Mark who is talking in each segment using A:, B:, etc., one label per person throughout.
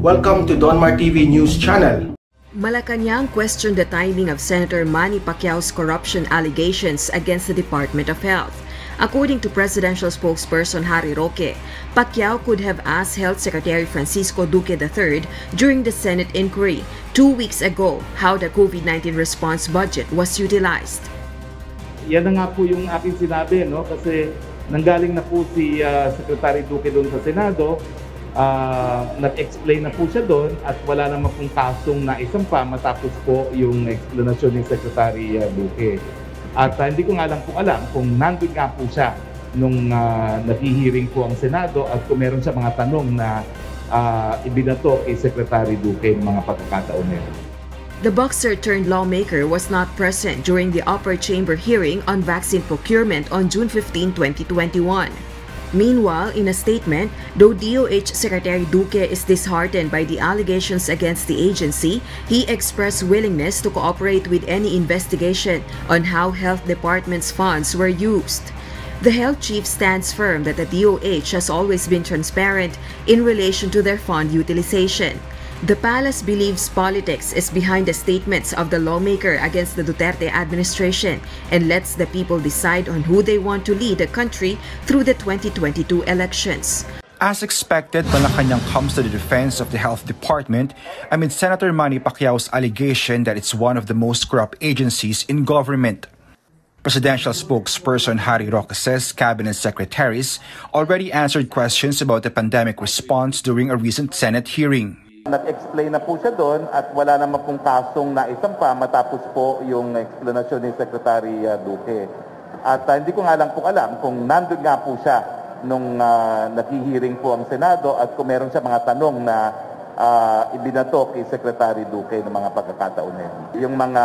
A: Welcome to Donmar TV News Channel.
B: Malacanang questioned the timing of Senator Manny Pacquiao's corruption allegations against the Department of Health. According to presidential spokesperson Harry Roque, Pacquiao could have asked Health Secretary Francisco Duque III during the Senate inquiry 2 weeks ago how the COVID-19 response budget was utilized.
C: Yan na nga po yung aking sinabi, no? Kasi nanggaling na po si Secretary Duque doon sa Senado. Nag-explain na po siya doon at wala naman pong kasong naisampa matapos po yung explanation ni Secretary Duque. At hindi ko nga lang po alam kung nandun nga po siya nung nag-hearing po ang Senado at kung meron siya mga tanong na ibinato kay Secretary Duque ng mga pagkakataon na yun.
B: The boxer turned lawmaker was not present during the upper chamber hearing on vaccine procurement on June 15, 2021. Meanwhile, in a statement, though DOH Secretary Duque is disheartened by the allegations against the agency, he expressed willingness to cooperate with any investigation on how Health Department's funds were used. The health chief stands firm that the DOH has always been transparent in relation to their fund utilization. The palace believes politics is behind the statements of the lawmaker against the Duterte administration and lets the people decide on who they want to lead the country through the 2022 elections.
D: As expected, Malacanang comes to the defense of the Health Department amid Senator Manny Pacquiao's allegation that it's one of the most corrupt agencies in government. Presidential spokesperson Harry Roque says cabinet secretaries already answered questions about the pandemic response during a recent Senate hearing.
C: Nag-explain na po siya doon at wala naman pong kasong naisampa matapos po yung explanation ni Secretary Duque. At hindi ko nga lang po alam kung nandun nga po siya nung nag-hearing po ang Senado at kung meron siya mga tanong na ibinato kay Secretary Duque ng mga pagkakataon na yun. Yung mga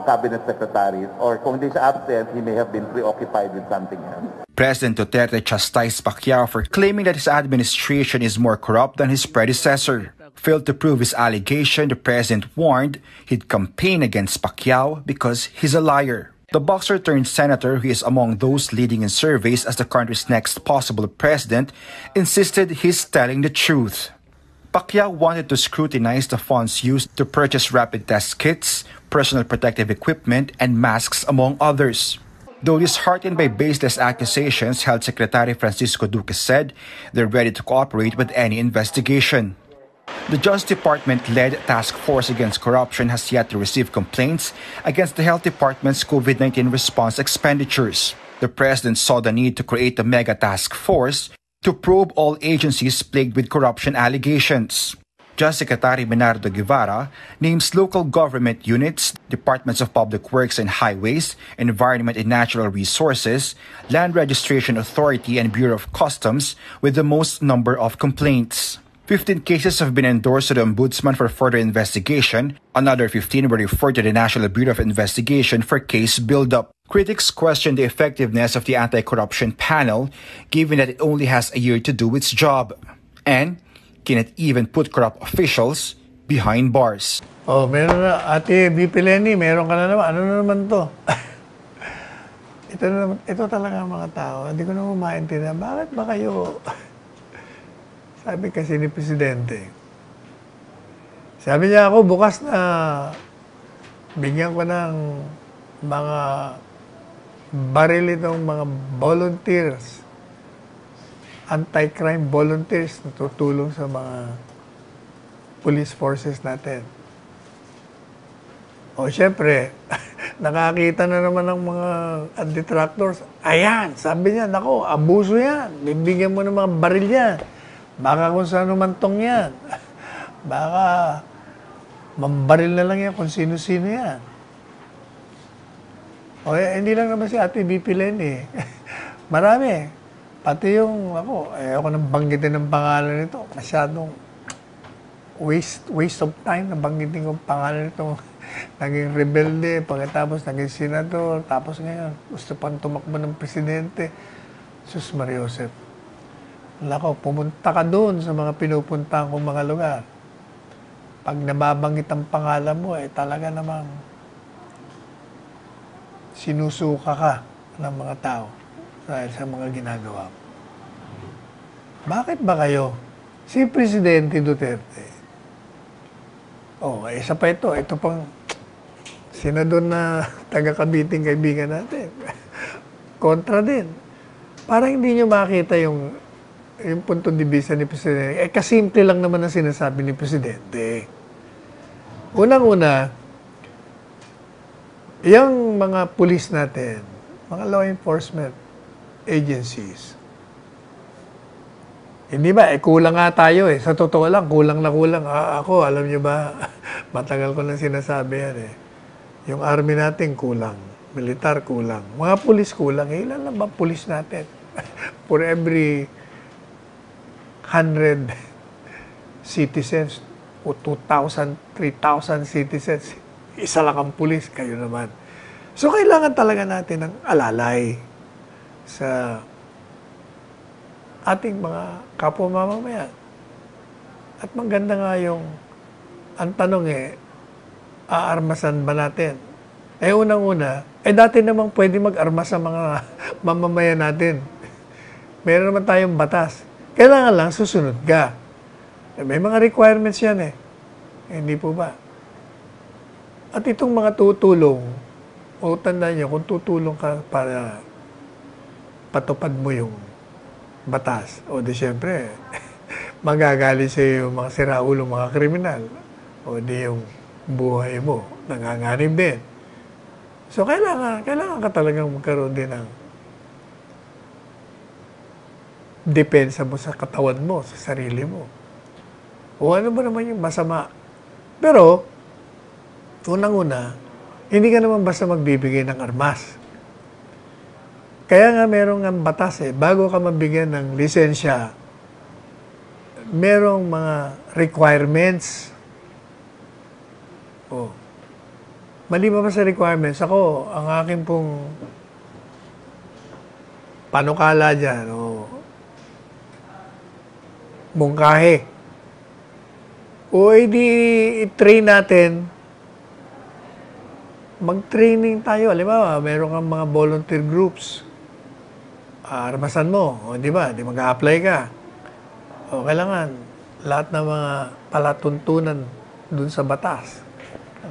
C: cabinet secretaries or kung hindi siya absent, he may have been preoccupied with something else.
D: President Duterte chastised Pacquiao for claiming that his administration is more corrupt than his predecessor. Failed to prove his allegation, the president warned he'd campaign against Pacquiao because he's a liar. The boxer turned senator, who is among those leading in surveys as the country's next possible president, insisted he's telling the truth. Pacquiao wanted to scrutinize the funds used to purchase rapid test kits, personal protective equipment, and masks, among others. Though disheartened by baseless accusations, Health Secretary Francisco Duque said they're ready to cooperate with any investigation. The Justice Department-led task force against corruption has yet to receive complaints against the Health Department's COVID-19 response expenditures. The President saw the need to create a mega task force to probe all agencies plagued with corruption allegations. Justice Secretary Bernardo Guevara names local government units, Departments of Public Works and Highways, Environment and Natural Resources, Land Registration Authority, and Bureau of Customs with the most number of complaints. 15 cases have been endorsed to the Ombudsman for further investigation. Another 15 were referred to the National Bureau of Investigation for case build-up. Critics question the effectiveness of the anti-corruption panel, given that it only has a year to do its job. And can it even put corrupt officials behind bars?
E: Oh, meron na. Ate VP Lenny, meron ka na naman. Ano na naman to? ito talaga mga tao. Hindi ko naman maintindihan. Bakit ba kayo... Sabi kasi ni Presidente, sabi niya ako bukas na bigyan ko ng mga baril itong mga volunteers, anti-crime volunteers na tutulong sa mga police forces natin. O syempre, nakakita na naman ng mga detractors. Ayan, sabi niya, nako, abuso yan. Bibigyan mo ng mga baril yan. Baka kung saan umantong yan. Baka mambaril na lang yan kung sino-sino yan. O hindi lang naman si Ate BP Lenny. Marami. Pati yung ako nang banggitin ng pangalan nito. Masyadong waste of time na banggitin ko pangalan nito. Naging rebelde, pagkatapos naging senador, tapos ngayon gusto pang tumakbo ng presidente. Sus Maria Josep. Lako, pumunta ka doon sa mga pinupuntahan kong mga lugar. Pag nababanggit ang pangalan mo, talaga namang sinusuka ka ng mga tao dahil sa mga ginagawa mo. Bakit ba kayo Si Presidente Duterte, isa pa ito pang senador na taga-Cabiting kaibigan natin. Kontra din. Parang hindi nyo makita yung punto de vista ni Presidente. Kasimple lang naman ang sinasabi ni Presidente. Unang-una, yung mga pulis natin, mga law enforcement agencies, hindi ba? Kulang nga tayo eh. Sa totoo lang, kulang na kulang. Ako, alam nyo ba, matagal ko nang sinasabi yan eh. Yung army natin kulang. Militar kulang. Mga pulis kulang. Ilan lang ba pulis natin? For every 100 citizens o 2,000, 3,000 citizens, isa lang ang pulis. Kayo naman. So, kailangan talaga natin ng alalay sa ating mga kapwa mamamayan. At maganda nga ang tanong aarmasan ba natin? Unang-una, dati namang pwede mag-armas sa mga mamamayan natin. Meron naman tayong batas. Kailangan lang susunod ka. May mga requirements yan Hindi po ba? At itong mga tutulong, tandaan nyo, kung tutulong ka para patupad mo yung batas, di syempre, magagali sa yung mga siraulo, mga kriminal, di yung buhay mo, nanganganib din. So, kailangan ka talagang magkaroon din ng depensa mo sa katawan mo, sa sarili mo. Ano ba naman yung masama? Pero, unang-una, hindi ka naman basta magbibigay ng armas. Kaya nga merong ang batas bago ka mabigyan ng lisensya, merong mga requirements. Maliban pa sa requirements, ako, ang aking pong panukala dyan, mungkahe. I-train natin, mag-training tayo. Halimbawa, meron kang mga volunteer groups. Armasan mo, di ba? Di mag-a-apply ka. Kailangan lahat ng mga palatuntunan dun sa batas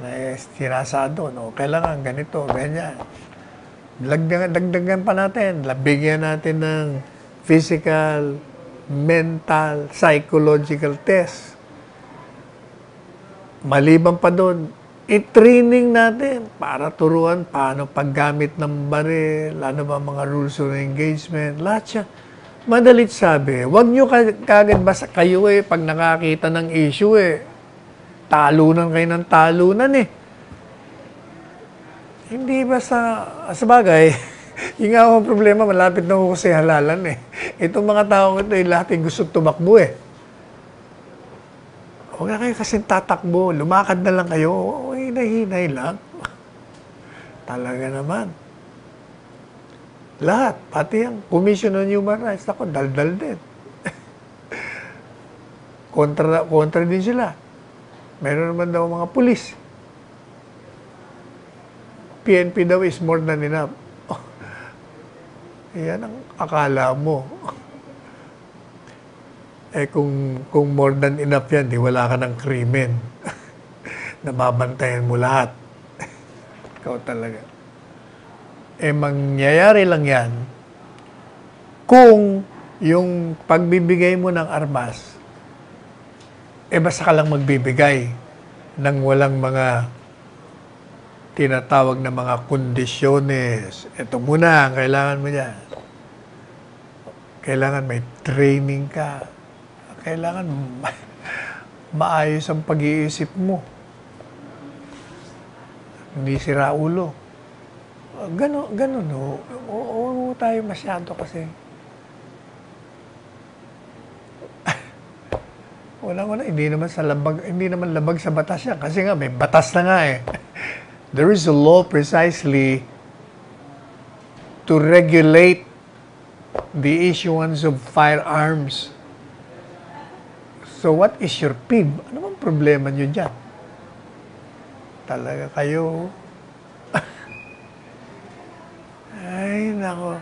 E: na sinasa doon. Kailangan ganito, ganyan. Dagdagan pa natin. Bigyan natin ng physical, mental, psychological test. Maliban pa doon, i-training natin para turuan paano paggamit ng baril, ano ba mga rules of engagement, lahat siya. Madalit sabi, huwag nyo kagad basta kayo pag nakakita ng issue talunan kayo ng talunan Hindi basta, sa bagay, yung nga akong problema, malapit na ako kasi halalan Itong mga taong ito, lahat gusto tumakbo Huwag na kayo kasing tatakbo. Lumakad na lang kayo. Hinay-hinay lang. Talaga naman. Lahat. Pati ang Commission on Human Rights. Ako, daldal din. kontra din sila. Meron naman daw mga pulis. PNP daw is more than enough. Yan ang akala mo. Kung more than enough yan, wala ka ng krimen. Nababantayan mo lahat. Ikaw talaga. Mangyayari lang yan kung yung pagbibigay mo ng armas, basta ka lang magbibigay ng walang mga tinatawag na mga kondisyones. Ito muna ang kailangan mo dyan. Kailangan may training ka. Kailangan maayos ang pag-iisip mo. Hindi sira ulo. Ganun. Oo tayo masyado kasi. Wala. Hindi naman labag sa batas yan. Kasi nga, may batas na nga There is a law precisely to regulate the issuance of firearms. So, what is your PIB? Ano bang problema nyo dyan? Talaga kayo. Ay, nako.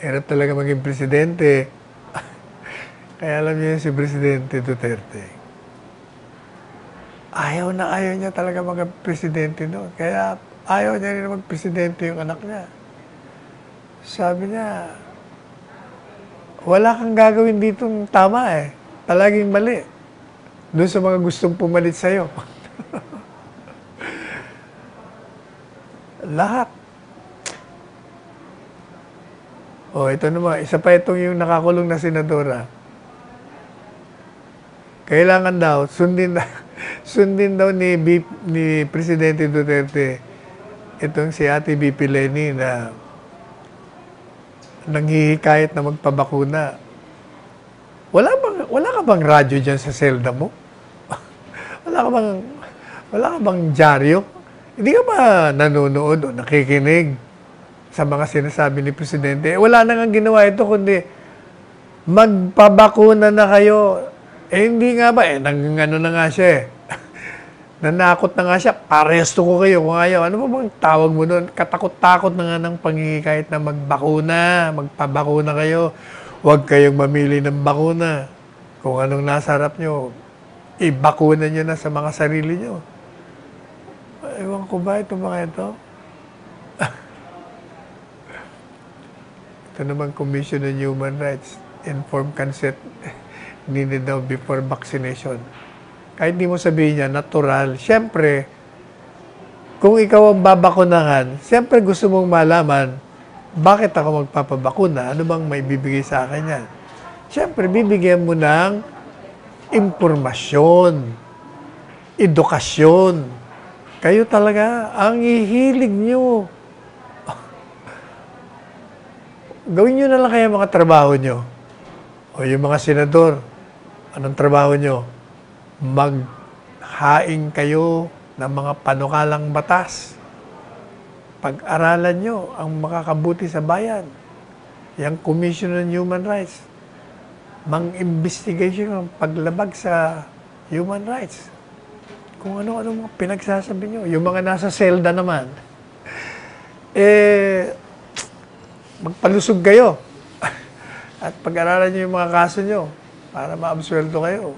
E: Hirap talaga maging presidente. Kaya alam niyo si Presidente Duterte, ayaw niya talaga mag-presidente noon. Kaya ayaw niya rin mag-presidente yung anak niya. Sabi niya, wala kang gagawin ditong tama eh. Palaging mali. Doon sa mga gustong pumalit sa'yo. Lahat. Ito naman. Isa pa itong yung nakakulong na senadora. Kailangan daw, sundin daw ni Presidente Duterte itong si Ate BP Leni na nanghihikayat na magpabakuna. Wala ka bang radyo dyan sa selda mo? Wala ka bang dyaryo? Hindi ka ba nanonood o nakikinig sa mga sinasabi ni Presidente? Wala na nga ginawa ito kundi magpabakuna na kayo. Hindi nga ba ano na nga siya eh. Nanakot na nga siya, paresto ko kayo kung ayaw. Ano ba bang tawag mo doon? Katakot-takot na nga ng pangingikayat na magpabakuna kayo. Huwag kayong mamili ng bakuna. Kung anong nasa harap nyo, ibakuna nyo na sa mga sarili nyo. Ewan ko ba ito mga ito? Ito naman Commission on Human Rights. Informed consent needed daw before vaccination. Kahit di mo sabihin niya, natural. Siyempre, kung ikaw ang babakunahan, siyempre gusto mong malaman, bakit ako magpapabakuna? Ano bang may bibigay sa akin yan? Siyempre, bibigyan mo ng impormasyon, edukasyon. Kayo talaga, ang ihilig nyo. Gawin nyo na lang kaya mga trabaho nyo. O yung mga senador, anong trabaho nyo? Maghaing kayo ng mga panukalang batas. Pag-aralan nyo ang makakabuti sa bayan. Yung Commission on Human Rights. Mang-investigation ng paglabag sa human rights. Kung ano-ano mga pinagsasabi nyo. Yung mga nasa selda naman, magpalusog kayo. At pag-aralan nyo yung mga kaso nyo para maabsuelto kayo.